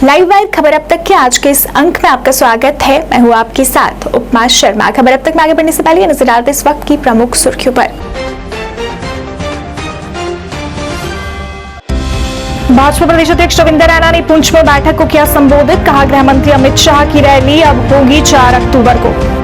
Live wire खबर अब तक के आज के इस अंक में आपका स्वागत है। मैं हूं आपके साथ उपमा शर्मा। खबर अब तक में आगे बढ़ने से पहले नजर डालते इस वक्त की प्रमुख सुर्खियों पर। भाजपा प्रदेश अध्यक्ष रविंद्र रैना ने पुंछ में बैठक को किया संबोधित। कहा, गृह मंत्री अमित शाह की रैली अब होगी 4 अक्टूबर को।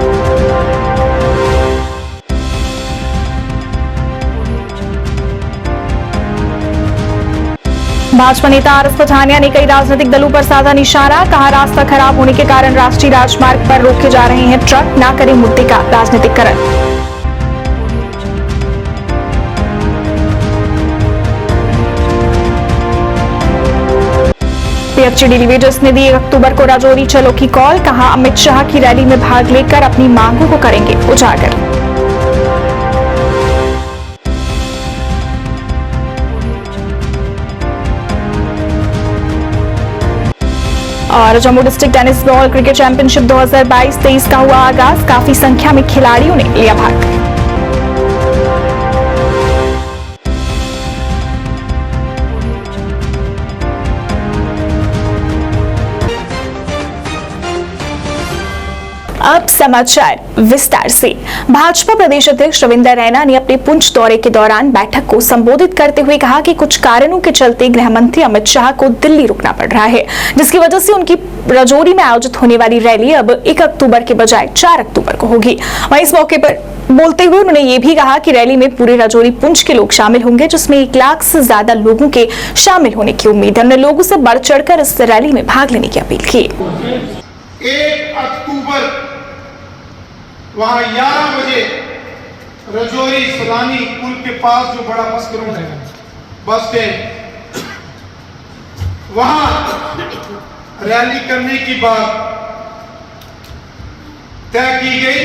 भाजपा नेता आर एस पठानिया ने कई राजनीतिक दलों पर साधा निशाना। कहा, रास्ता खराब होने के कारण राष्ट्रीय राजमार्ग पर रोके जा रहे हैं ट्रक, ना करें मुद्दे का राजनीतिकरण। पीएफजी डेलीवेटर्स ने दी 1 अक्टूबर को राजौरी चलो की कॉल। कहा, अमित शाह की रैली में भाग लेकर अपनी मांगों को करेंगे उजागर। और Jammu district tennis ball cricket championship 2022-23 का हुआ आगाज। काफी संख्या में खिलाड़ियों ने लिया भाग। अब समाचार विस्तार से। भाजपा प्रदेश अध्यक्ष रविंद्र रैना ने अपने पुंछ दौरे के दौरान बैठक को संबोधित करते हुए कहा कि कुछ कारणों के चलते गृह मंत्री अमित शाह को दिल्ली रुकना पड़ रहा है, जिसकी वजह से उनकी राजौरी में आयोजित होने वाली रैली अब 1 अक्टूबर के बजाय 4 अक्टूबर को होगी। वहीं इस मौके पर बोलते हुए उन्होंने ये भी कहा कि रैली में पूरे राजौरी पुंछ के लोग शामिल होंगे, जिसमें 1 लाख से ज्यादा लोगों के शामिल होने की उम्मीद है। उन्होंने लोगों से बढ़ चढ़कर इस रैली में भाग लेने की अपील की। 1 अक्टूबर वहां 11 बजे राजौरी सलानी पुल के पास जो बड़ा बस ग्राउंड है, बस स्टैंड, वहां रैली करने की बात तय की गई।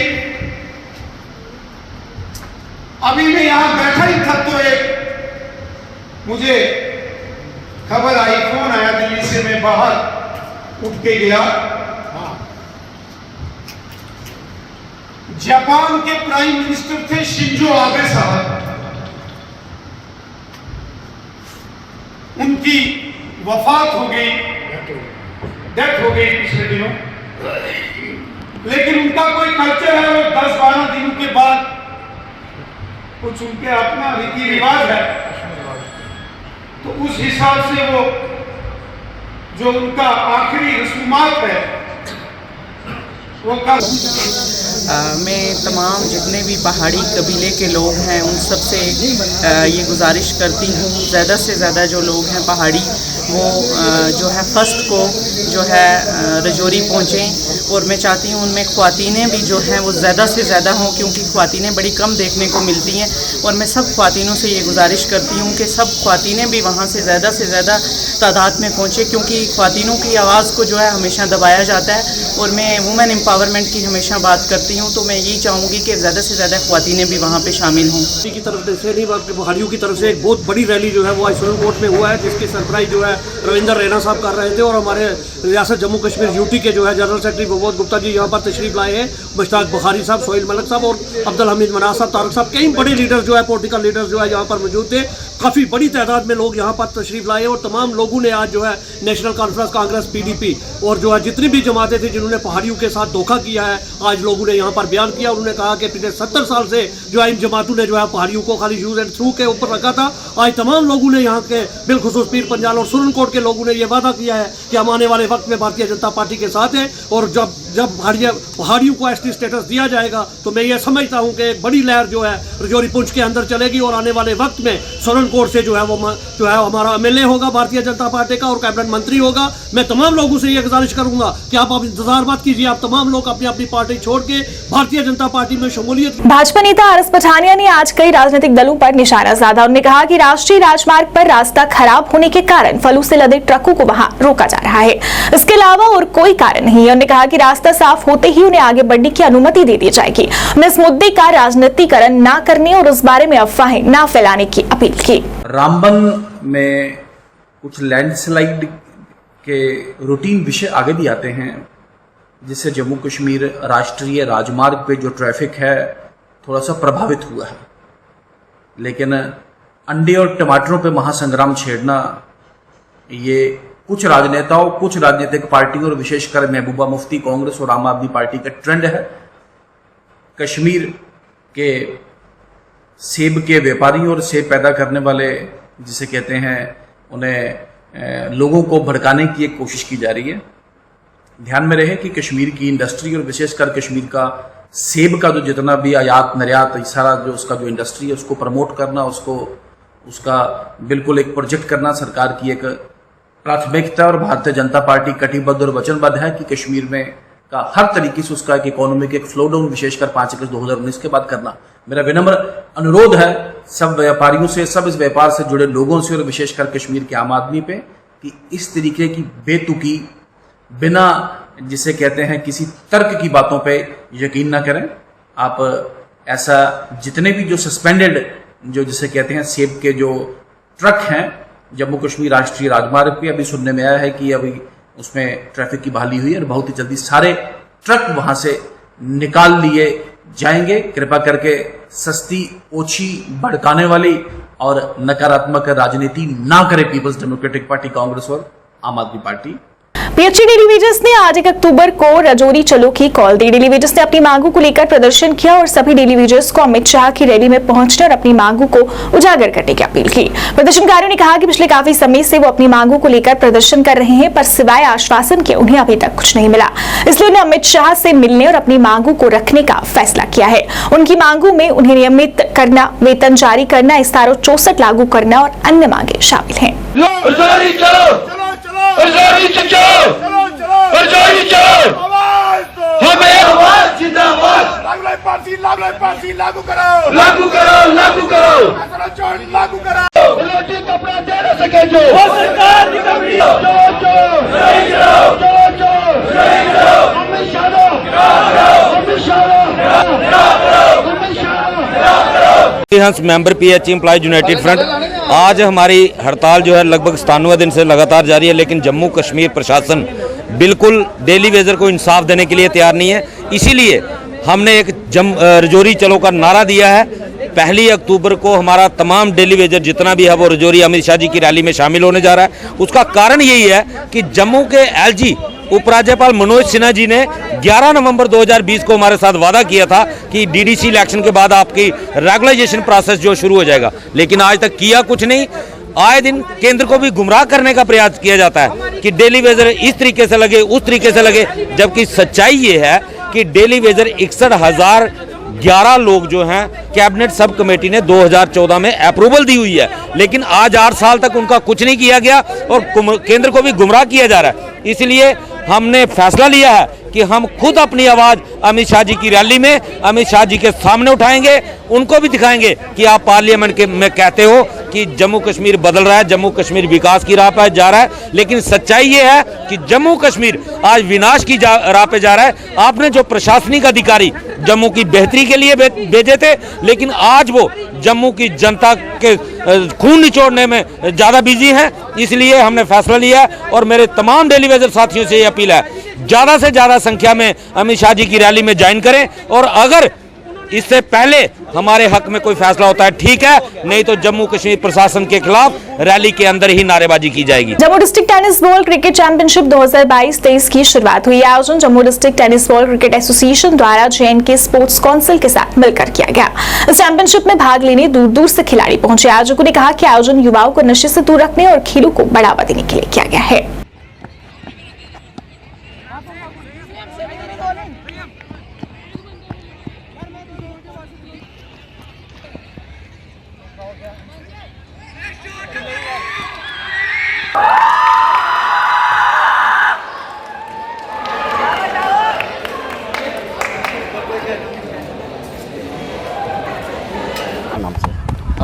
अभी मैं यहां बैठा ही था तो एक मुझे खबर आई, फोन आया दिल्ली से। मैं बाहर उठ के गया। जापान के प्राइम मिनिस्टर थे शिंजो आबे साहब, उनकी वफात हो गई, डेथ हो गई पिछले दिनों। लेकिन उनका कोई कल्चर है, वो 10-12 दिनों के बाद कुछ उनके अपना रीति रिवाज है, तो उस हिसाब से वो जो उनका आखिरी रस्मात है वो मैं तमाम जितने भी पहाड़ी कबीले के लोग हैं उन सब से ये गुजारिश करती हूँ, ज़्यादा से ज़्यादा जो लोग हैं पहाड़ी वो जो है फर्स्ट को जो है राजौरी पहुँचें। और मैं चाहती हूँ उनमें ख़वातीनें भी जो हैं वो ज़्यादा से ज़्यादा हों, क्योंकि ख़वातीनें बड़ी कम देखने को मिलती हैं। और मैं सब ख़वातीनों से ये गुजारिश करती हूँ कि सब ख़वातीनें भी वहाँ से ज़्यादा तादाद में पहुँचें, क्योंकि ख़वातीनों की आवाज़ को जो है हमेशा दबाया जाता है। और मैं वुमेन एम्पावरमेंट की हमेशा बात करती हूँ, तो मैं यही चाहूँगी कि ज़्यादा से ज़्यादा ख़वातीनें भी वहाँ पे शामिल हों। की तरफ से नहीं, पहाड़ियों की तरफ से एक बहुत बड़ी रैली जो है वो आज सुप्रीम कोर्ट में हुआ है, जिसकी सरप्राइज जो है रविंद्र रैना साहब कर रहे थे। और हमारे रियासत जम्मू कश्मीर यूटी के जो है जनरल सेक्रेटरी प्रबोध गुप्ता जी यहाँ पर तशरीफ लाए हैं, मुश्ताक बुखारी साहब, सोहेल मलिक साहब और अब्दुल हमीद मनाज साहब, तारक साहब, कई बड़े लीडर्स जो है पॉलिटिकल लीडर्स जो है यहाँ पर मौजूद थे। काफ़ी बड़ी तादाद में लोग यहाँ पर तशरीफ लाए और तमाम लोगों ने आज जो है नेशनल कॉन्फ्रेंस कांग्रेस PDP और जो है जितनी भी जमातें थी जिन्होंने पहाड़ियों के साथ धोखा किया है, आज लोगों ने यहाँ पर बयान किया। उन्होंने कहा कि पिछले 70 साल से जो है इन जमातों ने जो है पहाड़ियों को खाली यूज एंड थ्रू के ऊपर रखा था। आज तमाम लोगों ने यहाँ के बिलखुसूस पीर पंजाल और सुरन कोट के लोगों ने यह वादा किया है कि हम आने वाले वक्त में भारतीय जनता पार्टी के साथ हैं। और जब पहाड़ियों को ST स्टेटस दिया जाएगा तो मैं ये समझता हूँ कि एक बड़ी लहर जो है राजौरी पुंछ के अंदर चलेगी। और आने वाले वक्त में सुरन कोट से जो है वो हमारा MLA होगा भारतीय जनता पार्टी का और कैबिनेट मंत्री होगा। मैं तमाम लोगों से ये गुजारिश करूंगा कि आप इंतजार मत कीजिए, आप तमाम लोग अपनी अपनी पार्टी छोड़ के भारतीय जनता पार्टी में शमूलियत। भाजपा नेता आर एस पठानिया ने आज कई राजनीतिक दलों पर निशाना साधा। उन्होंने कहा कि राष्ट्रीय राजमार्ग पर रास्ता खराब होने के कारण फलों से लदे ट्रकों को वहां रोका जा रहा है, इसके अलावा और कोई कारण नहीं है। उन्होंने कहा कि रास्ता साफ होते ही उन्हें आगे बढ़ने की अनुमति दे दी जाएगी। उन्होंने इस मुद्दे का राजनीतिकरण न करने और इस बारे में अफवाहें न फैलाने की अपील की। रामबन में कुछ लैंडस्लाइड के रूटीन विषय आगे भी आते हैं, जिससे जम्मू कश्मीर राष्ट्रीय राजमार्ग पे जो ट्रैफिक है थोड़ा सा प्रभावित हुआ है। लेकिन अंडे और टमाटरों पे महासंग्राम छेड़ना ये कुछ राजनेताओं, कुछ राजनीतिक पार्टियों और विशेषकर महबूबा मुफ्ती, कांग्रेस और आम आदमी पार्टी का ट्रेंड है कश्मीर के सेब के व्यापारी और सेब पैदा करने वाले जिसे कहते हैं उन्हें लोगों को भड़काने की एक कोशिश की जा रही है। ध्यान में रहे कि कश्मीर की इंडस्ट्री और विशेषकर कश्मीर का सेब का जो जितना भी आयात निर्यात सारा जो उसका जो इंडस्ट्री है उसको प्रमोट करना, उसका बिल्कुल एक प्रोजेक्ट करना सरकार की एक प्राथमिकता। और भारतीय जनता पार्टी कटिबद्ध और वचनबद्ध है कि कश्मीर में का हर तरीके से उसका एक इकोनॉमिक एक फ्लो डाउन विशेषकर 5 अगस्त 2019 के बाद करना। मेरा विनम्र अनुरोध है सब व्यापारियों से, सब इस व्यापार से जुड़े लोगों से और विशेषकर कश्मीर के आम आदमी पे कि इस तरीके की बेतुकी बिना जिसे कहते हैं किसी तर्क की बातों पे यकीन ना करें। आप ऐसा जितने भी जो सस्पेंडेड जो जिसे कहते हैं सेब के जो ट्रक हैं जम्मू कश्मीर राष्ट्रीय राजमार्ग पे, अभी सुनने में आया है कि अभी उसमें ट्रैफिक की बहाली हुई है और बहुत ही जल्दी सारे ट्रक वहां से निकाल लिए जाएंगे। कृपा करके सस्ती, ओछी, भड़काने वाली और नकारात्मक राजनीति ना करे पीपल्स डेमोक्रेटिक पार्टी, कांग्रेस और आम आदमी पार्टी। पीएचई डेली वेजर्स ने आज 1 अक्टूबर को रजौरी चलो की कॉल दी। डेली वेजर्स ने अपनी मांगों को लेकर प्रदर्शन किया और सभी डेली वेजर्स को अमित शाह की रैली में पहुंचने और अपनी मांगों को उजागर करने की अपील की। प्रदर्शनकारियों ने कहा कि पिछले काफी समय से वो अपनी मांगों को लेकर प्रदर्शन कर रहे हैं, पर सिवाय आश्वासन के उन्हें अभी तक कुछ नहीं मिला। इसलिए उन्हें अमित शाह से मिलने और अपनी मांगों को रखने का फैसला किया है। उनकी मांगों में उन्हें नियमित करना, वेतन जारी करना, इस्तारो 64 लागू करना और अन्य मांगे शामिल हैं। लागू करो, लागू करो, लागू करो, लागू करो। रोटी कपड़ा दे न सके जो सरकार निकम्मी, हंस member PHE employees United front, आज हमारी हड़ताल जो है लगभग 97 दिन से लगातार जारी है, लेकिन जम्मू कश्मीर प्रशासन बिल्कुल डेली वेजर को इंसाफ देने के लिए तैयार नहीं है। इसीलिए हमने एक रजौरी चलो का नारा दिया है। 1 अक्टूबर को हमारा तमाम डेली वेजर जितना भी है वो रजौरी अमित शाह जी की रैली में शामिल होने जा रहा है। उसका कारण यही है कि जम्मू के एलजी उपराज्यपाल मनोज सिन्हा जी ने 11 नवंबर 2020 को हमारे साथ वादा किया था कि डीडीसी इलेक्शन के बाद आपकी रेगुलाइजेशन प्रोसेस जो शुरू हो जाएगा, लेकिन आज तक किया कुछ नहीं। आए दिन केंद्र को भी गुमराह करने का प्रयास किया जाता है कि डेली वेजर इस तरीके से लगे, उस तरीके से लगे, जबकि सच्चाई ये है कि डेली वेजर 61,011 लोग जो हैं कैबिनेट सब कमेटी ने 2014 में अप्रूवल दी हुई है, लेकिन आज 8 साल तक उनका कुछ नहीं किया गया और केंद्र को भी गुमराह किया जा रहा है। इसलिए हमने फैसला लिया है कि हम खुद अपनी आवाज़ अमित शाह जी की रैली में अमित शाह जी के सामने उठाएंगे, उनको भी दिखाएंगे कि आप पार्लियामेंट के में कहते हो कि जम्मू कश्मीर बदल रहा है, जम्मू कश्मीर विकास की राह पर जा रहा है, लेकिन सच्चाई ये है कि जम्मू कश्मीर आज विनाश की राह पे जा रहा है। आपने जो प्रशासनिक अधिकारी जम्मू की बेहतरी के लिए भेजे थे, लेकिन आज वो जम्मू की जनता के खून निचोड़ने में ज़्यादा बिजी हैं। इसलिए हमने फैसला लिया और मेरे तमाम डेली वेजर साथियों से ये अपील है, ज़्यादा से ज़्यादा संख्या में अमित शाह जी की रैली में ज्वाइन करें और अगर इससे पहले हमारे हक में कोई फैसला होता है ठीक है, नहीं तो जम्मू कश्मीर प्रशासन के खिलाफ रैली के अंदर ही नारेबाजी की जाएगी। Jammu district tennis ball cricket championship 2022-23 की शुरुआत हुई। आयोजन Jammu district tennis ball cricket association द्वारा JNK स्पोर्ट्स काउंसिल के साथ मिलकर किया गया। इस चैंपियनशिप में भाग लेने दूर दूर से खिलाड़ी पहुंचे। आयोजकों ने कहा कि आयोजन युवाओं को नशे से दूर रखने और खेलों को बढ़ावा देने के लिए किया गया है।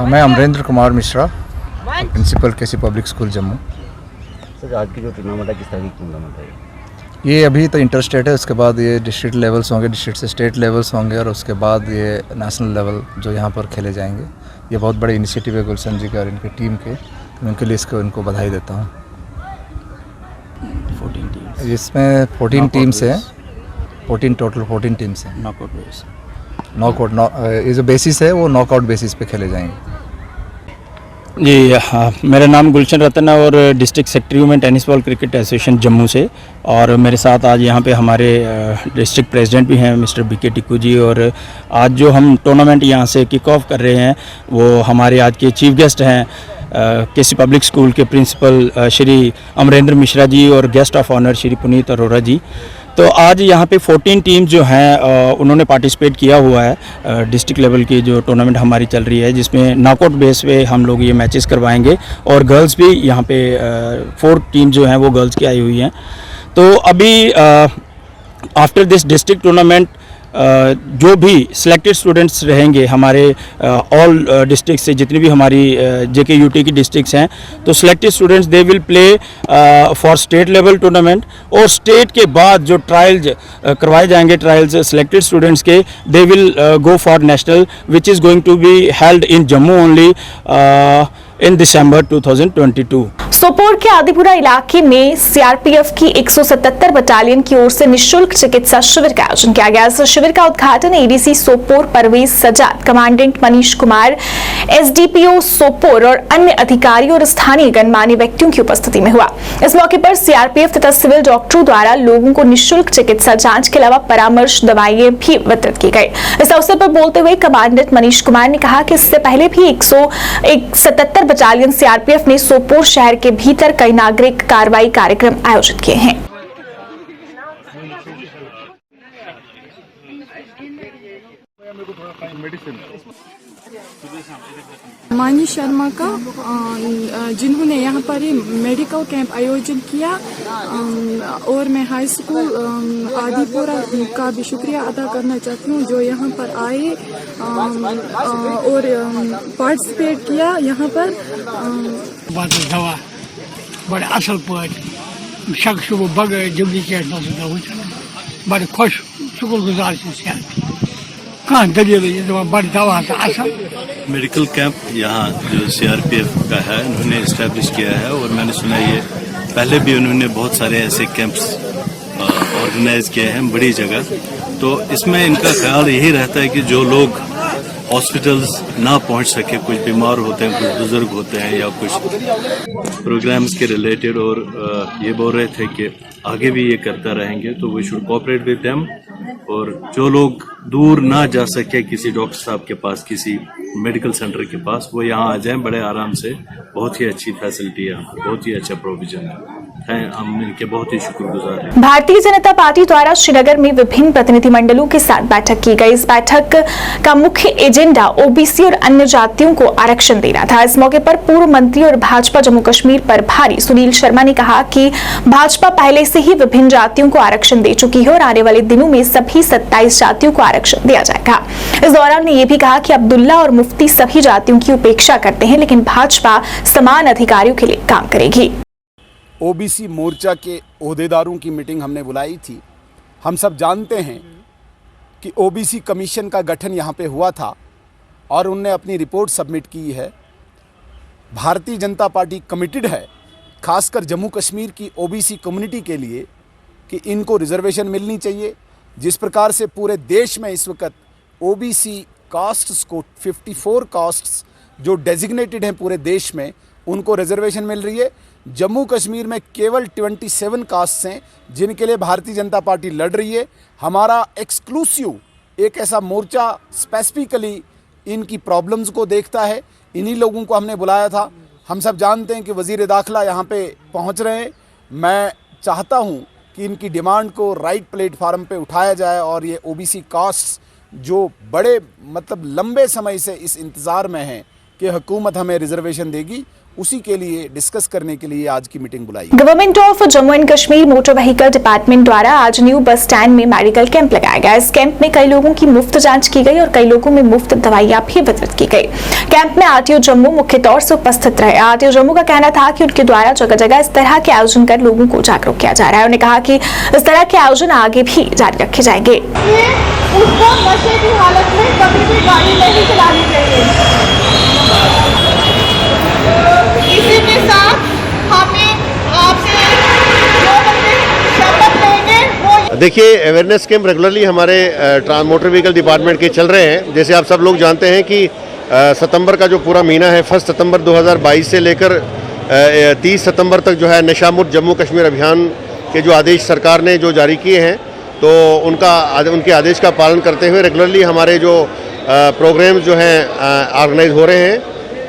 मैं अमरेंद्र कुमार मिश्रा, प्रिंसिपल केसी पब्लिक स्कूल जम्मू। सर, आज की जो टूर्नामेंट है किस तरह की टूर्नामेंट है? ये अभी तो इंटर स्टेट है, उसके बाद ये डिस्ट्रिक्ट लेवल्स होंगे, डिस्ट्रिक्ट से स्टेट लेवल्स होंगे और उसके बाद ये नेशनल लेवल जो यहाँ पर खेले जाएंगे। ये बहुत बड़े इनिशिएटिव है गुलशन जी का और इनकी टीम के, तो उनके लिए इनको बधाई देता हूँ। 14 टीम, इसमें 14 टीम्स हैं, 14 टीम्स हैं। नॉकआउट ये जो बेसिस है वो नॉकआउट बेसिस पे खेले जाएंगे। जी हाँ, मेरा नाम गुलशन रतन है और डिस्ट्रिक्ट सेक्रेटरी हूँ मैं tennis ball cricket association Jammu से। और मेरे साथ आज यहाँ पे हमारे डिस्ट्रिक्ट प्रेसिडेंट भी हैं मिस्टर बीके टिक्कू जी। और आज जो हम टूर्नामेंट यहाँ से किक ऑफ कर रहे हैं वो हमारे आज के चीफ गेस्ट हैं केसी पब्लिक स्कूल के प्रिंसिपल श्री अमरेंद्र मिश्रा जी और guest of honour Shri Puneet Arora ji. तो आज यहाँ पे 14 टीम जो हैं उन्होंने पार्टिसिपेट किया हुआ है डिस्ट्रिक्ट लेवल की जो टूर्नामेंट हमारी चल रही है, जिसमें नॉकआउट बेस पे हम लोग ये मैचेस करवाएंगे। और गर्ल्स भी यहाँ पे 4 टीम जो हैं वो गर्ल्स की आई हुई हैं। तो अभी आफ्टर दिस डिस्ट्रिक्ट टूर्नामेंट जो भी सिलेक्टेड स्टूडेंट्स रहेंगे हमारे ऑल डिस्ट्रिक्ट से, जितनी भी हमारी जेके यूटी की डिस्ट्रिक्ट्स हैं, तो selected students they will play for state level tournament. और स्टेट के बाद जो ट्रायल्स करवाए जाएंगे, ट्रायल्स सिलेक्टेड स्टूडेंट्स के, they will go for national which is going to be held in Jammu only in December 2022। Sopore के आदिपुरा इलाके में सीआरपीएफ की 177 बटालियन की ओर से निशुल्क चिकित्सा शिविर का आयोजन किया गया। इस शिविर का उद्घाटन ADC Sopore Parvez Sajad, commandant Manish Kumar, SDPO Sopore और अन्य अधिकारियों और स्थानीय गणमान्य व्यक्तियों की उपस्थिति में हुआ। इस मौके पर सीआरपीएफ तथा सिविल डॉक्टरों द्वारा लोगों को निःशुल्क चिकित्सा जांच के अलावा परामर्श दवाइयां भी वितरित की गई। इस अवसर पर बोलते हुए कमांडेंट मनीष कुमार ने कहा कि इससे पहले भी 177 बटालियन सीआरपीएफ ने सोपोर शहर के भीतर कई नागरिक कार्रवाई कार्यक्रम आयोजित किए हैं। मानी शर्मा का जिन्होंने यहाँ पर मेडिकल कैंप आयोजन किया, और मैं हाई स्कूल आदिपुरा का भी शुक्रिया अदा करना चाहती हूँ जो यहाँ पर आए और पार्टिसिपेट किया यहाँ पर। दवा बड़े असल पे शख्स वो बगैर जल्दी बड़े खुश शुक्रगुजार कहाँ दलील बड़ी दवा असल मेडिकल कैंप यहाँ जो सीआरपीएफ का है उन्होंने इस्टेब्लिश किया है। और मैंने सुना ये पहले भी उन्होंने बहुत सारे ऐसे कैंप्स ऑर्गेनाइज किए हैं बड़ी जगह। तो इसमें इनका ख्याल यही रहता है कि जो लोग हॉस्पिटल्स ना पहुंच सके, कुछ बीमार होते हैं, कुछ बुजुर्ग होते हैं या कुछ प्रोग्राम्स के रिलेटेड, और ये बोल रहे थे कि आगे भी ये करता रहेंगे, तो we should cooperate with them. और जो लोग दूर ना जा सके किसी डॉक्टर साहब के पास, किसी मेडिकल सेंटर के पास, वो यहाँ आ जाएं बड़े आराम से। बहुत ही अच्छी फैसिलिटी है, बहुत ही अच्छा प्रोविजन है, हम इनके बहुत ही शुक्रगुजार हैं। भारतीय जनता पार्टी द्वारा श्रीनगर में विभिन्न प्रतिनिधिमंडलों के साथ बैठक की गई। इस बैठक का मुख्य एजेंडा ओबीसी और अन्य जातियों को आरक्षण देना था। इस मौके पर पूर्व मंत्री और भाजपा जम्मू कश्मीर प्रभारी सुनील शर्मा ने कहा कि भाजपा पहले से ही विभिन्न जातियों को आरक्षण दे चुकी है और आने वाले दिनों में सभी 27 जातियों को आरक्षण दिया जाएगा। इस दौरान उन्होंने ये भी कहा कि अब्दुल्ला और मुफ्ती सभी जातियों की उपेक्षा करते हैं, लेकिन भाजपा समान अधिकारियों के लिए काम करेगी। ओबीसी मोर्चा के ओहदेदारों की मीटिंग हमने बुलाई थी। हम सब जानते हैं कि ओबीसी कमीशन का गठन यहाँ पे हुआ था और उनने अपनी रिपोर्ट सबमिट की है। भारतीय जनता पार्टी कमिटेड है खासकर जम्मू कश्मीर की ओबीसी कम्युनिटी के लिए कि इनको रिजर्वेशन मिलनी चाहिए। जिस प्रकार से पूरे देश में इस वक्त ओबीसी कास्ट्स को 54 कास्ट्स जो डेजिग्नेटेड हैं पूरे देश में, उनको रिजर्वेशन मिल रही है। जम्मू कश्मीर में केवल 27 कास्ट्स हैं जिनके लिए भारतीय जनता पार्टी लड़ रही है। हमारा एक्सक्लूसिव एक ऐसा मोर्चा स्पेसिफिकली इनकी प्रॉब्लम्स को देखता है। इन्हीं लोगों को हमने बुलाया था। हम सब जानते हैं कि वज़ीर दाखिला यहाँ पे पहुँच रहे हैं। मैं चाहता हूँ कि इनकी डिमांड को राइट प्लेटफार्म पे उठाया जाए और ये ओबीसी कास्ट्स जो बड़े लंबे समय से इस इंतज़ार में हैं कि हुकूमत हमें रिजर्वेशन देगी, उसी के लिए डिस्कस करने के लिए आज की मीटिंग बुलाई। Government of Jammu and Kashmir motor vehicle department द्वारा आज न्यू बस स्टैंड में मेडिकल कैंप लगाया गया। इस कैंप में कई लोगों की मुफ्त जांच की गई और कई लोगों में मुफ्त दवाइयां भी वितरित की गई। कैंप में आरटीओ जम्मू मुख्य तौर से उपस्थित रहे। आरटीओ जम्मू का कहना था कि उनके द्वारा जगह जगह इस तरह के आयोजन कर लोगों को जागरूक किया जा रहा है। उन्होंने कहा कि इस तरह के आयोजन आगे भी जारी रखे जाएंगे। उसको नशे की हालत में कभी भी गाड़ी नहीं चलानी चाहिए। इसी के साथ हमें आपसे जो बंदे शपथ लेंगे वो देखिए, अवेयरनेस कैंप रेगुलरली हमारे मोटर व्हीकल डिपार्टमेंट के चल रहे हैं। जैसे आप सब लोग जानते हैं कि सितंबर का जो पूरा महीना है 1 सितंबर 2022 से लेकर 30 सितंबर तक जो है नशा मुक्त जम्मू कश्मीर अभियान के जो आदेश सरकार ने जो जारी किए हैं, तो उनके आदेश का पालन करते हुए रेगुलरली हमारे जो प्रोग्राम्स जो हैं ऑर्गेनाइज हो रहे हैं।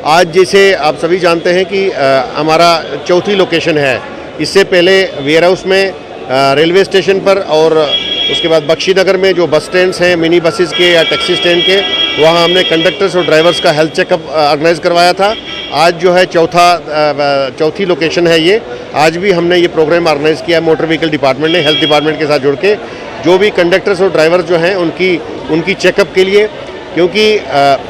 आज जैसे आप सभी जानते हैं कि हमारा चौथी लोकेशन है। इससे पहले वेयर हाउस में, रेलवे स्टेशन पर और उसके बाद बख्शी नगर में जो बस स्टैंड्स हैं मिनी बसेस के या टैक्सी स्टैंड के, वहाँ हमने कंडक्टर्स और ड्राइवर्स का हेल्थ चेकअप ऑर्गेनाइज करवाया था। आज जो है चौथी लोकेशन है ये। आज भी हमने ये प्रोग्राम ऑर्गेनाइज किया मोटर व्हीकल डिपार्टमेंट ने हेल्थ डिपार्टमेंट के साथ जुड़ के, जो भी कंडक्टर्स और ड्राइवर्स जो हैं उनकी चेकअप के लिए, क्योंकि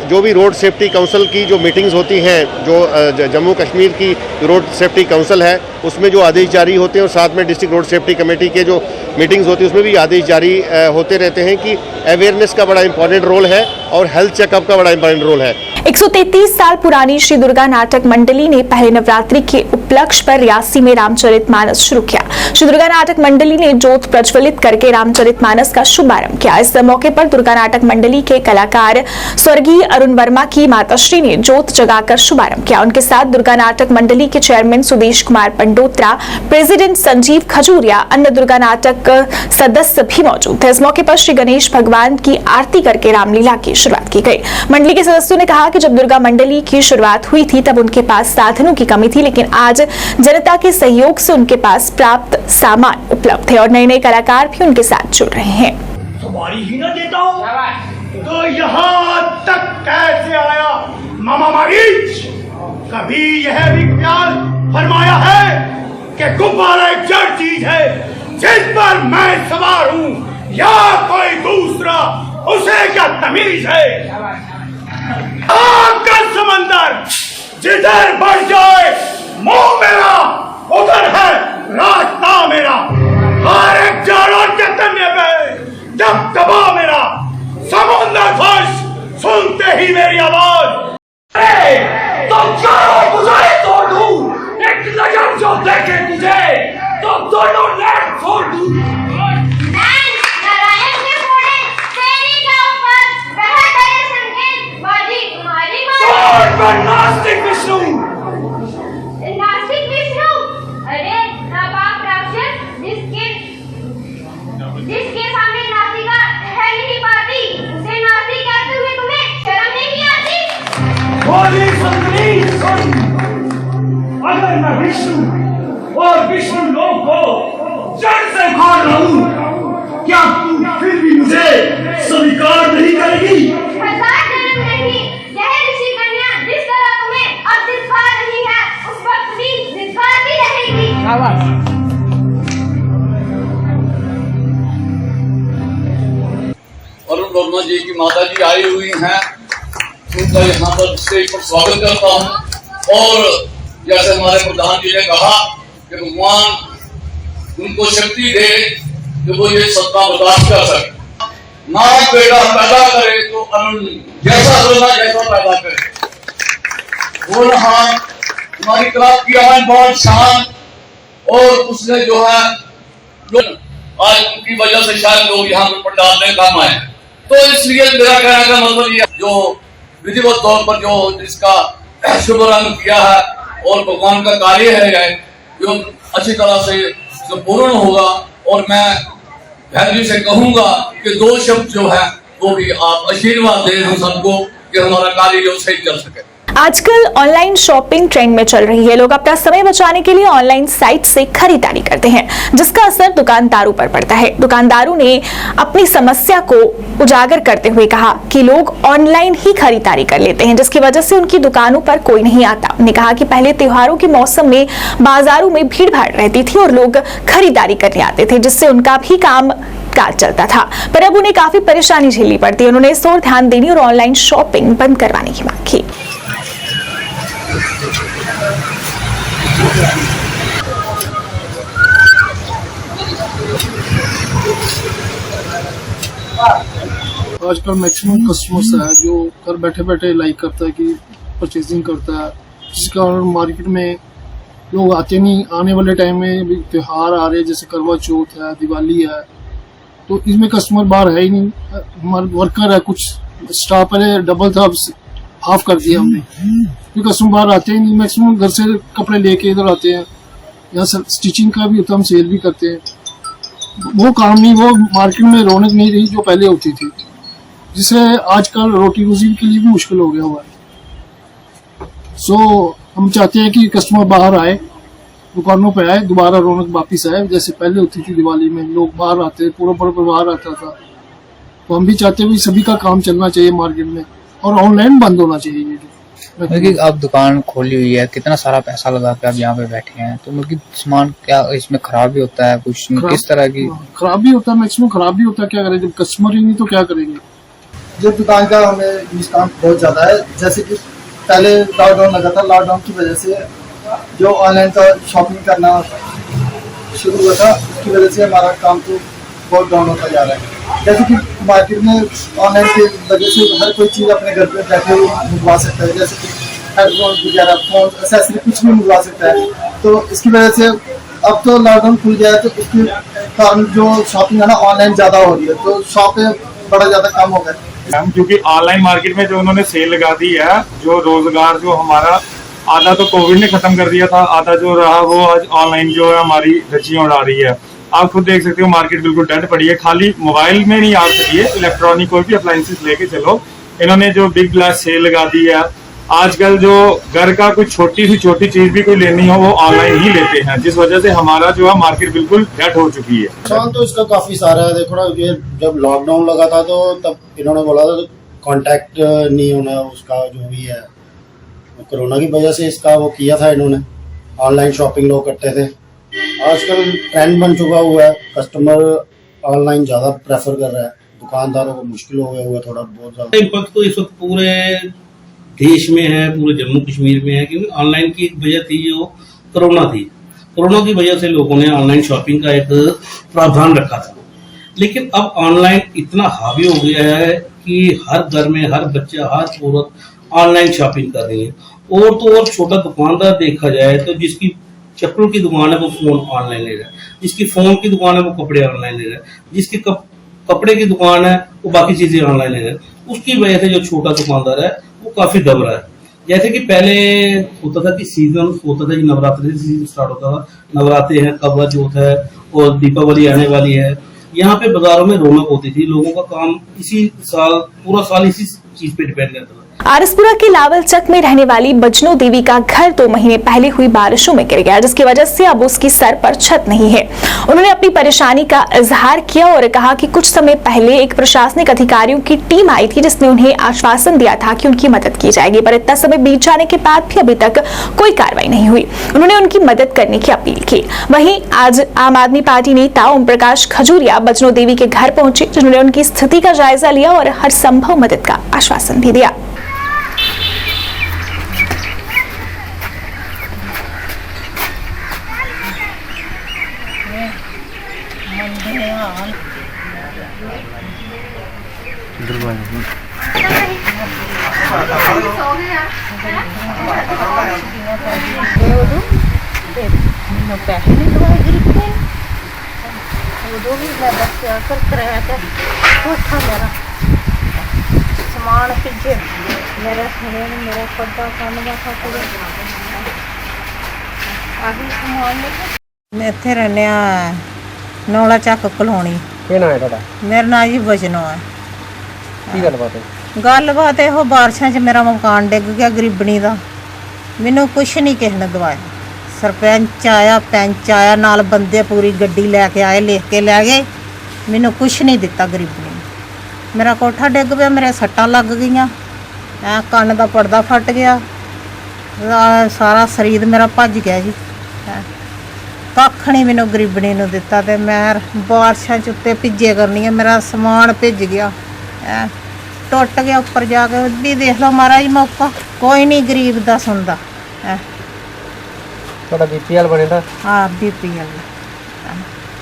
जो भी रोड सेफ्टी काउंसिल की जो मीटिंग्स होती हैं, जो जम्मू कश्मीर की रोड सेफ्टी काउंसिल है, उसमें जो आदेश जारी होते हैं और साथ में डिस्ट्रिक्ट रोड सेफ्टी कमेटी के जो मीटिंग्स होती है उसमें भी आदेश जारी होते रहते हैं कि अवेयरनेस का बड़ा इंपॉर्टेंट रोल है और हेल्थ चेकअप का बड़ा इंपॉर्टेंट रोल है। 133 साल पुरानी श्री दुर्गा नाटक मंडली ने पहले नवरात्रि के उपलक्ष्य पर रियासी में रामचरितमानस शुरू किया। श्री दुर्गा नाटक मंडली ने ज्योत प्रज्वलित करके रामचरितमानस का शुभारंभ किया। इस मौके पर दुर्गा नाटक मंडली के कलाकार स्वर्गीय अरुण वर्मा की माताश्री ने ज्योत जगाकर शुभारंभ किया। उनके साथ दुर्गा नाटक मंडली के चेयरमैन सुदेश कुमार पंडोत्रा, प्रेसिडेंट संजीव खजूरिया, अन्य दुर्गा नाटक सदस्य भी मौजूद थे। इस मौके पर श्री गणेश भगवान की आरती करके रामलीला की शुरुआत की गई। मंडली के सदस्यों ने कहा कि जब दुर्गा मंडली की शुरुआत हुई थी तब उनके पास साधनों की कमी थी, लेकिन आज जनता के सहयोग से उनके पास प्राप्त सामान उपलब्ध है और नए नए कलाकार भी उनके साथ जुड़ रहे हैं। सवारी ही न देता हूँ तो यहाँ तक कैसे आया मामा मरीज? कभी यह भी ख्याल फरमाया है कि गुब्बारा एक जड़ चीज है जिस पर मैं सवार हूँ या कोई दूसरा, उसे क्या तमीज है? आग का समंदर जिधर बढ़ जाए मुंह मेरा, उधर है रास्ता मेरा। हर एक जाना चैतन्य पे जब दबा मेरा समुद्र फर्श, सुनते ही मेरी आवाज। तो चारों गुजारे तोड़ दूं, एक नजर जो देखे तुझे तो दोनों लैंड छोड़ दूं। नास्तिक विष्णु, नास्तिक विष्णु, अरे नापाक राक्षस जिसके सामने नास्तिका है नहीं पाती, उसे नास्तिक कहते हुए तुम्हें शर्म नहीं आती? बोली सुंदरी सुन, अगर मैं विष्णु और विष्णु लोक को जड़ से उखाड़ रहूं, क्या तू फिर भी मुझे स्वीकार नहीं करेगी? हजार जन्म नहीं, यह ऋषि कन्या जिस तरह तुम्हें अब निस्वार नहीं है, उस वक्त भी निस्वार्थी रहेगी। अरुण वर्मा जी की माता जी आई हुई हैं, उनका यहाँ पर स्टेज पर स्वागत करता हूँ। और जैसे हमारे प्रधान जी ने कहा कि भगवान उनको शक्ति दे कि वो ये सत्ता बर्दाश्त कर सके। माँ बेटा पैदा करे तो अरुण जैसा सोना जैसा पैदा करे। वो रहा हमारी क्लास की आवाज बहुत शान, और उसने जो है आज उनकी वजह से शायद लोग यहाँ पर पंडाल में काम आए। तो इसलिए मेरा कहने का मतलब ये जो विधिवत तौर पर जो इसका शुभारंभ किया है और भगवान का कार्य है जो अच्छी तरह से संपूर्ण होगा। और मैं बहन जी से कहूंगा कि दो शब्द जो है वो भी आप आशीर्वाद दें हम सबको कि हमारा कार्य जो सही चल सके। आजकल ऑनलाइन शॉपिंग ट्रेंड में चल रही है। लोग अपना समय बचाने के लिए ऑनलाइन साइट से खरीदारी करते हैं, जिसका असर दुकानदारों पर पड़ता है। दुकानदारों ने अपनी समस्या को उजागर करते हुए कहा कि लोग ऑनलाइन ही खरीदारी कर लेते हैं, जिसकी वजह से उनकी दुकानों पर कोई नहीं आता। उन्होंने कहा कि पहले त्योहारों के मौसम में बाजारों में भीड़ भाड़ रहती थी और लोग खरीदारी करने आते थे, जिससे उनका भी काम काज चलता था, पर अब उन्हें काफी परेशानी झेलनी पड़ती है। उन्होंने इस ओर ध्यान देने और ऑनलाइन शॉपिंग बंद करवाने की मांग की। आजकल मैक्सिमम कस्टमर्स है जो घर बैठे बैठे लाइक करता है कि परचेजिंग करता है, जिस कारण मार्केट में लोग आते नहीं। आने वाले टाइम में भी त्योहार आ रहे हैं, जैसे करवा चौथ है, दिवाली है, तो इसमें कस्टमर बाहर है ही नहीं। हमारे वर्कर है, कुछ स्टाफ पहले डबल था, अब ऑफ कर दिया हमने, क्योंकि कस्टमर बाहर आते ही नहीं, मैक्सिमम घर से कपड़े लेके इधर आते हैं। यहाँ स्टिचिंग का भी होता है, हम सेल भी करते हैं। वो काम नहीं, वो मार्केट में रौनक नहीं रही जो पहले होती थी, जिससे आजकल रोटी रोजी के लिए भी मुश्किल हो गया हुआ है। सो हम चाहते हैं कि कस्टमर बाहर आए, दुकानों पे आए, दोबारा रौनक वापिस आए, जैसे पहले होती थी। दिवाली में लोग बाहर आते, पूरा परिवार आता था। तो हम भी चाहते हैं कि सभी का काम चलना चाहिए मार्केट में, और ऑनलाइन बंद होना चाहिए। क्योंकि आप दुकान खोली हुई है, कितना सारा पैसा लगा के आप यहाँ पे बैठे हैं, तो मतलब सामान क्या इसमें खराब भी होता है, कुछ किस तरह की खराब भी होता है, मैक्सिमम खराब भी होता है। क्या करें, जब कस्टमर ही नहीं तो क्या करेंगे। जो दुकान का हमें डिस्काउंट बहुत ज़्यादा है। जैसे कि पहले लॉकडाउन लगा था, लॉकडाउन की वजह से जो ऑनलाइन का शॉपिंग करना शुरू हुआ था, उसकी वजह से हमारा काम तो बहुत डाउन होता जा रहा है। जैसे कि मार्केट में ऑनलाइन की वजह से हर कोई चीज़ अपने घर पे बैठे हुए मंगवा सकता है, जैसे कि हेडफोन वगैरह, फोन, एक्सेसरी कुछ भी मंगवा सकता है। तो इसकी वजह से अब तो लॉकडाउन खुल गया है, तो इसके कारण जो शॉपिंग है ना ऑनलाइन ज़्यादा हो रही है, तो शॉप पे बड़ा ज़्यादा कम हो गया। क्योंकि ऑनलाइन मार्केट में जो उन्होंने सेल लगा दी है, जो रोजगार जो हमारा आधा तो कोविड ने खत्म कर दिया था, आधा जो रहा वो आज ऑनलाइन जो है हमारी रजियां उड़ा रही है। आप खुद देख सकते हो मार्केट बिल्कुल डेड पड़ी है। खाली मोबाइल में नहीं आप चलिए, इलेक्ट्रॉनिक कोई भी अप्लायंसेस लेके चलो, इन्होंने जो बिग ब्लास्ट सेल लगा दी है। आजकल जो घर का कुछ छोटी सी छोटी चीज भी कोई लेनी हो वो ऑनलाइन ही लेते हैं, जिस वजह से हमारा जो है मार्केट बिल्कुल डेड हो चुकी है। नुकसान तो इसका काफी सारा है। देखो ना, ये जब लॉकडाउन लगा था तो तब इन्होंने बोला था कांटेक्ट नहीं होना उसका, जो भी है कोरोना की वजह से इसका वो किया था इन्होंने। ऑनलाइन शॉपिंग लोग करते थे, आजकल ट्रेंड बन चुका हुआ है, कस्टमर ऑनलाइन ज़्यादा प्रेफर कर रहा है, दुकानदारों को मुश्किल हो गया हुआ थोड़ा बहुत ज़्यादा। इम्पैक्ट तो इस वक्त पूरे देश में है, पूरे जम्मू कश्मीर में है, क्योंकि ऑनलाइन की एक वजह थी जो कोरोना थी। कोरोना की वजह से लोगों ने ऑनलाइन शॉपिंग का एक प्रावधान रखा था, लेकिन अब ऑनलाइन इतना हावी हो गया है कि हर घर में हर बच्चा, हर औरत ऑनलाइन शॉपिंग कर रही है। और तो और छोटा दुकानदार देखा जाए तो जिसकी चप्पल की दुकान है वो फोन ऑनलाइन ले रहा है, जिसकी फोन की दुकान है वो कपड़े ऑनलाइन ले रहा है, जिसकी कपड़े की दुकान है वो बाकी चीजें ऑनलाइन ले रहा है। उसकी वजह से जो छोटा दुकानदार है वो काफी दब रहा है। जैसे कि पहले होता था कि सीजन होता था, नवरात्रि से सीजन स्टार्ट होता था, नवरात्रि है, करवा चौथ है और दीपावली आने वाली है। यहाँ पे बाजारों में रौनक होती थी, लोगों का काम इसी साल पूरा साल इसी चीज पे डिपेंड रहता था। आरसपुरा के लावलचक में रहने वाली बजनों देवी का घर 2 महीने पहले हुई बारिशों में गिर गया, जिसकी वजह से अब उसकी सर पर छत नहीं है। उन्होंने अपनी परेशानी का इजहार किया और कहा कि कुछ समय पहले एक प्रशासनिक अधिकारियों की टीम आई थी, जिसने उन्हें आश्वासन दिया था कि उनकी मदद की जाएगी, पर इतना समय बीत जाने के बाद भी अभी तक कोई कार्रवाई नहीं हुई। उन्होंने उनकी मदद करने की अपील की। वहीं आज आम आदमी पार्टी नेता ओम प्रकाश खजूरिया बजनों देवी के घर पहुंचे, जिन्होंने उनकी स्थिति का जायजा लिया और हर संभव मदद का आश्वासन भी दिया। पैसे नहीं दवाई गरीब थे, उदो भी मैं बस करते रहा था, था मेरा समान पिछे मेरा मेरा पर्दा खाने था पूरे आगे समान मैं इतने रहने नौला चक कलोनी। क्या नाम है ਤੁਹਾਡਾ? मेरा नाम जी बजनों है। ਕੀ ਗੱਲਬਾਤ ਹੈ? ਗੱਲਬਾਤ ਇਹੋ ਬਾਰਿਸ਼ਾਂ 'ਚ ਮੇਰਾ ਮਕਾਨ ਡਿੱਗ ਗਿਆ ਗਰੀਬਣੀ ਦਾ, ਮੈਨੂੰ ਕੁਛ ਨਹੀਂ ਕਿਸੇ ਨੇ ਦਵਾਇਆ। ਸਰਪੰਚ ਆਇਆ, ਪੈਂਚ ਆਇਆ, ਨਾਲ ਬੰਦੇ ਪੂਰੀ ਗੱਡੀ ਲੈ ਕੇ ਆਏ, ਲਿਖ ਕੇ ਲੈ ਗਏ, ਮੈਨੂੰ ਕੁਛ ਨਹੀਂ ਦਿੱਤਾ ਗਰੀਬਣੀ ਨੂੰ। ਮੇਰਾ ਕੋਠਾ ਡਿੱਗ ਪਿਆ, ਮੇਰੇ ਸੱਟਾਂ ਲੱਗ ਗਈਆਂ, ਕੰਨ ਦਾ ਪਰਦਾ ਫਟ ਗਿਆ, ਸਾਰਾ ਸਰੀਰ ਮੇਰਾ ਭੱਜ ਗਿਆ ਜੀ। ਕੱਖ ਨਹੀਂ ਮੈਨੂੰ ਗਰੀਬਣੀ ਨੂੰ ਦਿੱਤਾ, ਤੇ ਮੈਂ ਬਾਰਿਸ਼ਾਂ 'ਚ ਉੱਤੇ ਭਿੱਜੇ ਕਰਨੀ ਹੈ, ਮੇਰਾ ਸਮਾਨ ਭਿੱਜ ਗਿਆ, ਟੁੱਟ ਗਿਆ। ਉੱਪਰ ਜਾ ਕੇ ਵੀ ਦੇਖ ਲਓ ਮਹਾਰਾਜ ਮੌਕਾ, ਕੋਈ ਨਹੀਂ ਗਰੀਬ ਦਾ ਸੁਣਦਾ। ਤੁਹਾਡਾ ਬੀਪੀਐਲ ਬਣੇਗਾ? ਹਾਂ ਬੀਪੀਐਲ।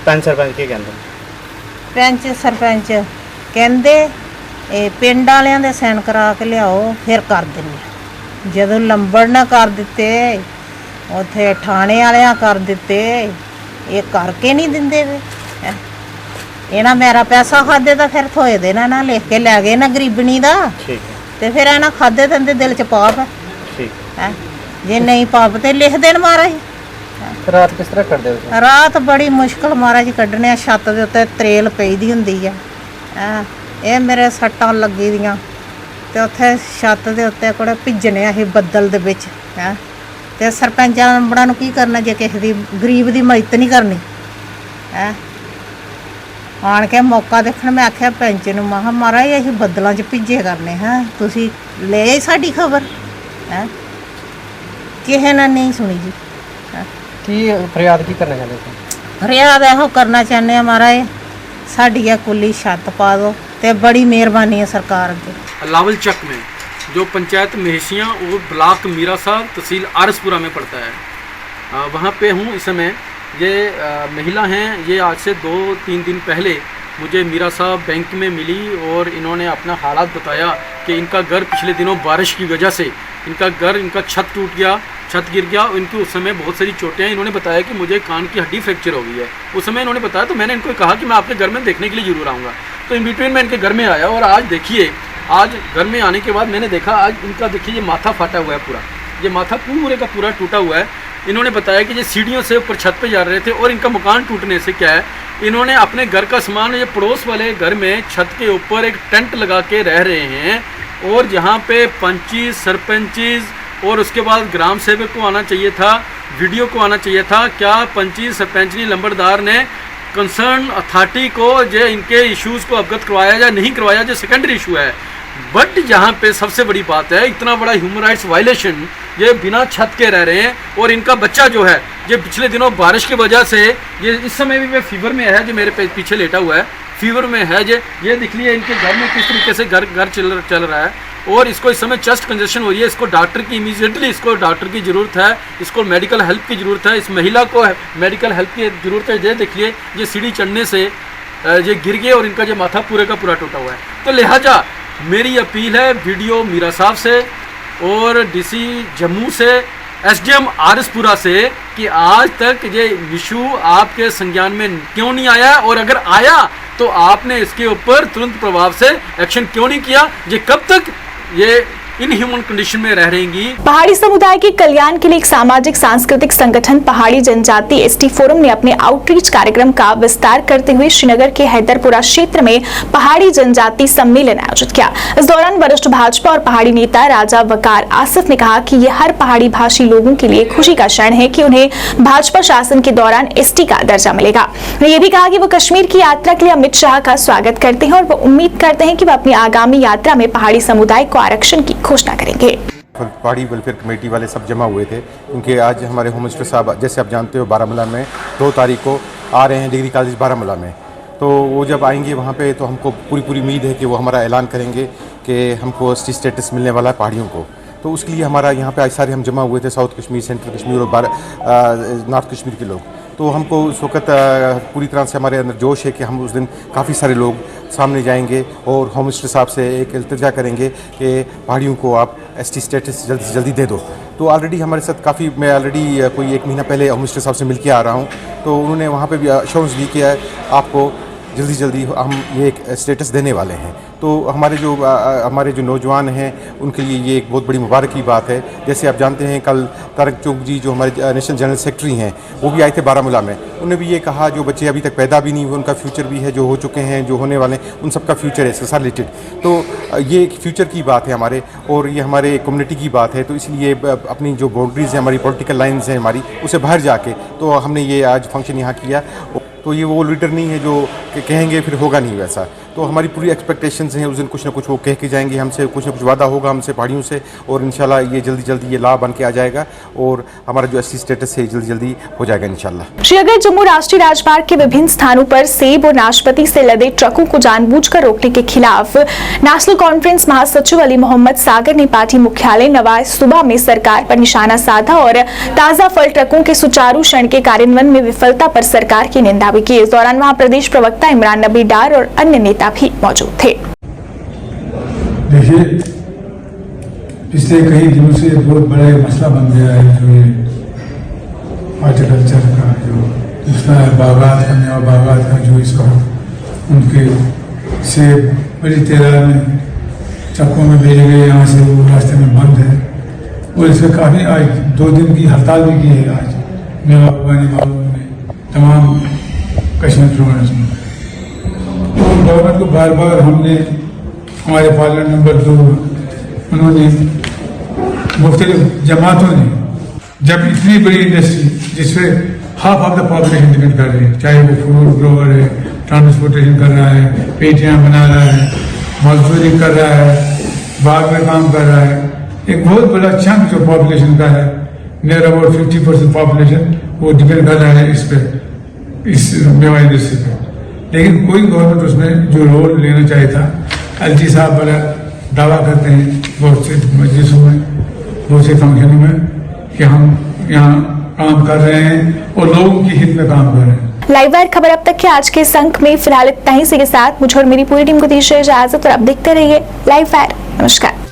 ਪੰਚ ਸਰਪੰਚ ਕੀ ਕਹਿੰਦੇ? ਪੰਚ ਸਰਪੰਚ ਕਹਿੰਦੇ ਇਹ ਪਿੰਡ ਵਾਲਿਆਂ ਦੇ ਸਾਈਨ ਕਰਾ ਕੇ ਲਿਆਓ, ਫਿਰ ਕਰ ਦਿੰਦੇ। ਜਦੋਂ ਲੰਬੜ ਨਾ ਕਰ ਦਿੱਤੇ, ਉੱਥੇ ਥਾਣੇ ਵਾਲਿਆਂ ਕਰ ਦਿੱਤੇ, ਇਹ ਕਰਕੇ ਨਹੀਂ ਦਿੰਦੇ ਵੇ। ਇਹਨਾਂ ਮੇਰਾ ਪੈਸਾ ਖਾਦੇ ਤਾਂ ਫਿਰ ਥੋਏ ਦੇਣਾ ਨਾ, ਲਿਖ ਕੇ ਲੈ ਗਏ ਨਾ ਗਰੀਬਣੀ ਦਾ। ਠੀਕ ਤੇ ਫਿਰ ਇਹਨਾਂ ਖਾਦੇ ਦਿੰਦੇ ਦਿਲ 'ਚ ਪਾਪ ਹੈ ठीक ਹੈਂ। ਜੇ ਨਹੀਂ ਪਾਪ ਤੇ ਲਿਖ ਦੇਣ ਮਹਾਰਾਜ। रात किस तरह कर दे ਰਾਤ ਬੜੀ ਮੁਸ਼ਕਲ ਮਹਾਰਾਜ ਕੱਢਣੇ ਆ। ਛੱਤ ਦੇ ਉੱਤੇ ਤਰੇਲ ਪਈ ਦੀ ਹੁੰਦੀ ਆ ਹੈਂ। ਇਹ ਮੇਰੇ ਸੱਟਾਂ ਲੱਗੀ ਦੀਆਂ ਤੇ ਉੱਥੇ ਛੱਤ ਦੇ ਉੱਤੇ ਕੋਲੇ ਭਿੱਜਣੇ ਅਸੀਂ ਬੱਦਲ ਦੇ ਵਿੱਚ ਹੈਂ। ਤੇ ਸਰਪੰਚਾਂ ਬੜਾਂ ਨੂੰ ਕੀ ਕਰਨਾ ਜੇ ਕਿਸੇ ਦੀ ਗਰੀਬ ਦੀ ਮਦਦ ਨਹੀਂ ਕਰਨੀ ਹੈਂ। ਆਣ ਕੇ ਮੌਕਾ ਦੇਖਣ ਮੈਂ ਆਖਿਆ ਪੈਂਚ ਨੂੰ ਮਹਾ ਮਹਾਰਾਜ ਅਸੀਂ ਬੱਦਲਾਂ 'ਚ ਭਿੱਜੇ ਕਰਨੇ ਹੈ ਤੁਸੀਂ ਲੈ ਆਏ ਸਾਡੀ ਖਬਰ ਹੈ। ਕਿਸੇ ਨੇ ਨਹੀਂ ਸੁਣੀ ਜੀ। की फरियाद की करना चाहते थे? ਫਰਿਆਦ ਇਹੋ ਕਰਨਾ ਚਾਹੁੰਦੇ ਆ ਮਹਾਰਾਜ ਸਾਡੀ ਇਹ ਕੁੱਲੀ ਛੱਤ ਪਾ ਦਿਓ ਤੇ ਬੜੀ ਮਿਹਰਬਾਨੀ ਹੈ ਸਰਕਾਰ ਅੱਗੇ। लावल चक में जो पंचायत महेशियाँ और ब्लॉक मीरा साहब तहसील आरसपुरा में पड़ता है, वहाँ पे हूँ इस समय। ये महिला हैं, ये आज से 2-3 दिन पहले मुझे मीरा साहब बैंक में मिली और इन्होंने अपना हालात बताया कि इनका घर पिछले दिनों बारिश की वजह से इनका छत टूट गया, छत गिर गया। इनकी उस समय बहुत सारी चोटें हैं। इन्होंने बताया कि मुझे कान की हड्डी फ्रैक्चर हो गई है। उस समय इन्होंने बताया तो मैंने इनको कहा कि मैं आपके घर में देखने के लिए ज़रूर आऊँगा। तो इन बिटवीन मैं इनके घर में आया और आज देखिए, आज घर में आने के बाद मैंने देखा आज इनका देखिए ये माथा फाटा हुआ है पूरा, ये माथा पूरे का पूरा टूटा हुआ है। इन्होंने बताया कि ये सीढ़ियों से ऊपर छत पे जा रहे थे और इनका मकान टूटने से क्या है, इन्होंने अपने घर का सामान ये पड़ोस वाले घर में छत के ऊपर एक टेंट लगा के रह रहे हैं। और जहाँ पे पंचीज, सरपंचीज और उसके बाद ग्राम सेवक को आना चाहिए था, वीडियो को आना चाहिए था। क्या पंचीज, सरपंचनी, लंबरदार ने कंसर्न अथॉरिटी को जो इनके इश्यूज़ को अवगत करवाया या नहीं करवाया, जो सेकेंडरी इशू है। बट यहाँ पे सबसे बड़ी बात है, इतना बड़ा ह्यूमन राइट्स वायलेशन, ये बिना छत के रह रहे हैं। और इनका बच्चा जो है ये पिछले दिनों बारिश की वजह से ये इस समय भी फीवर में है, जो मेरे पीछे लेटा हुआ है फीवर में है। ये देख लिए इनके घर में किस तरीके से घर चल रहा है। और इसको इस समय चेस्ट कंजेशन हो रही है, इसको डॉक्टर की इमीडिएटली इसको डॉक्टर की ज़रूरत है, इसको मेडिकल हेल्प की ज़रूरत है, इस महिला को मेडिकल हेल्प की ज़रूरत है। ये देखिए ये सीढ़ी चढ़ने से ये गिर गए और इनका जो माथा पूरे का पूरा टूटा हुआ है। तो लिहाजा मेरी अपील है वीडियो मीरा साहब से और डीसी जम्मू से, एसडीएम आरसपुरा से, कि आज तक ये इशू आपके संज्ञान में क्यों नहीं आया, और अगर आया तो आपने इसके ऊपर तुरंत प्रभाव से एक्शन क्यों नहीं किया। ये कब तक ये इनह्यूमन कंडीशन में रह रहेंगी। पहाड़ी समुदाय के कल्याण के लिए एक सामाजिक सांस्कृतिक संगठन पहाड़ी जनजाति एसटी फोरम ने अपने आउटरीच कार्यक्रम का विस्तार करते हुए श्रीनगर के हैदरपुरा क्षेत्र में पहाड़ी जनजाति सम्मेलन आयोजित किया। इस दौरान वरिष्ठ भाजपा और पहाड़ी नेता राजा वकार आसिफ ने कहा कि यह हर पहाड़ी भाषी लोगों के लिए खुशी का क्षण है कि उन्हें भाजपा शासन के दौरान एसटी का दर्जा मिलेगा। उन्होंने ये भी कहा कि वो कश्मीर की यात्रा के लिए अमित शाह का स्वागत करते हैं और वो उम्मीद करते हैं कि वह अपनी आगामी यात्रा में पहाड़ी समुदाय को आरक्षण की घोषणा करेंगे। पहाड़ी वेलफेयर कमेटी वाले सब जमा हुए थे क्योंकि आज हमारे होम मिनिस्टर साहब, जैसे आप जानते हो, बारामूला में 2 तारीख को आ रहे हैं डिग्री कॉलेज बारामूला में। तो वो जब आएंगे वहाँ पे तो हमको पूरी उम्मीद है कि वो हमारा ऐलान करेंगे कि हमको एसटी स्टेटस मिलने वाला है पहाड़ियों को। तो उसके लिए हमारा यहाँ पे आज सारे हम जमा हुए थे, साउथ कश्मीर, सेंट्रल कश्मीर और नॉर्थ कश्मीर के लोग। तो हमको उस वक्त पूरी तरह से हमारे अंदर जोश है कि हम उस दिन काफ़ी सारे लोग सामने जाएंगे और होम मिनिस्टर साहब से एक इल्तिजा करेंगे कि पहाड़ियों को आप एसटी स्टेटस जल्दी से जल्दी दे दो। तो ऑलरेडी हमारे साथ काफ़ी, मैं ऑलरेडी कोई 1 महीना पहले होम मिनिस्टर साहब से मिल के आ रहा हूँ, तो उन्होंने वहाँ पे भी अश्योरेंस दी कि आपको जल्दी से जल्दी हम ये एक स्टेटस देने वाले हैं। तो हमारे जो नौजवान हैं उनके लिए ये एक बहुत बड़ी मुबारक की बात है। जैसे आप जानते हैं कल तारक चौक जी जो हमारे नेशनल जनरल सेक्रेटरी हैं वो भी आए थे बारामूला में। उन्होंने भी ये कहा जो बच्चे अभी तक पैदा भी नहीं हुए उनका फ्यूचर भी है, जो हो चुके हैं, जो होने वाले हैं, उन सबका फ्यूचर है इसके साथ रिलेटेड। तो ये एक फ्यूचर की बात है हमारे, और ये हमारे कम्युनिटी की बात है। तो इसलिए अपनी जो बाउंड्रीज़ हैं, हमारी पॉलिटिकल लाइन्स हैं हमारी, उसे बाहर जाके तो हमने ये आज फंक्शन यहाँ किया। तो ये वो लीडर नहीं है जो कहेंगे फिर होगा नहीं वैसा। तो हमारी पूरी एक्सपेक्टेशंस हैं, उस दिन कुछ ना कुछ वो कह के जाएंगे हमसे, कुछ ना कुछ वादा होगा हमसे पहाड़ियों से, और इंशाल्लाह ये जल्दी जल्दी ये लाभ बन के आ जाएगा और हमारा जो एसटी स्टेटस है जल्दी जल्दी हो जाएगा इंशाल्लाह। श्रीनगर जम्मू राष्ट्रीय राजमार्ग के विभिन्न स्थानों पर सेब और नाशपाती से लदे ट्रकों को जानबूझकर रोकने के खिलाफ नेशनल कॉन्फ्रेंस महासचिव अली मोहम्मद सागर ने पार्टी मुख्यालय नवाज सुबह में सरकार पर निशाना साधा और ताजा फल ट्रकों के सुचारू क्षण के कार्यान्वयन में विफलता पर सरकार की निंदा भी की। इस दौरान वहां प्रदेश प्रवक्ता इमरान नबी डार और अन्य नेता भी मौजूद थे। देखिए, पिछले कई दिनों से बहुत बड़ा मसला बन गया है जो ये हॉर्टिकल्चर का जो दूसरा बागात का, नया बागात का जो इस वक्त उनके सेब बड़ी तादाद में चक्कों में भेजे गए, यहाँ से वो रास्ते में बंद है। और इसमें काफ़ी आज 2 दिन की हड़ताल भी की है आज मेवा उगाने वालों ने तमाम कश्मीर प्रोविंस में। तो गवर्नमेंट को बार बार हमने, हमारे पार्लियामेंट नंबर 2 उन्होंने मुख्तलिफ जमातों ने, जब इतनी बड़ी इंडस्ट्री जिसमें half of the population depend कर रही है, चाहे वो फूड ग्रोवर है, ट्रांसपोर्टेशन कर रहा है, पेटियाँ बना रहा है, मजदूरी कर रहा है, बाग में काम कर रहा है, एक बहुत बड़ा चंक जो पॉपुलेशन का है, नियर अबाउट 50% पॉपुलेशन वो डिपेंड कर रहा है इस पे, इस मेवा इंडस्ट्री पे। लेकिन कोई गवर्नमेंट उसमें जो रोल लेना चाहिए था, एलजी साहब बड़ा दावा करते हैं बहुत से मजलिसों में, बहुत से फंक्शनों में कि हम यहाँ काम कर रहे हैं और लोगों की हित में काम कर रहे हैं। लाइव वायर खबर अब तक के आज के इस अंक में फिलहाल इतना ही। के साथ मुझे और मेरी पूरी टीम को दीजिए इजाजत और अब देखते रहिए लाइव वायर। नमस्कार।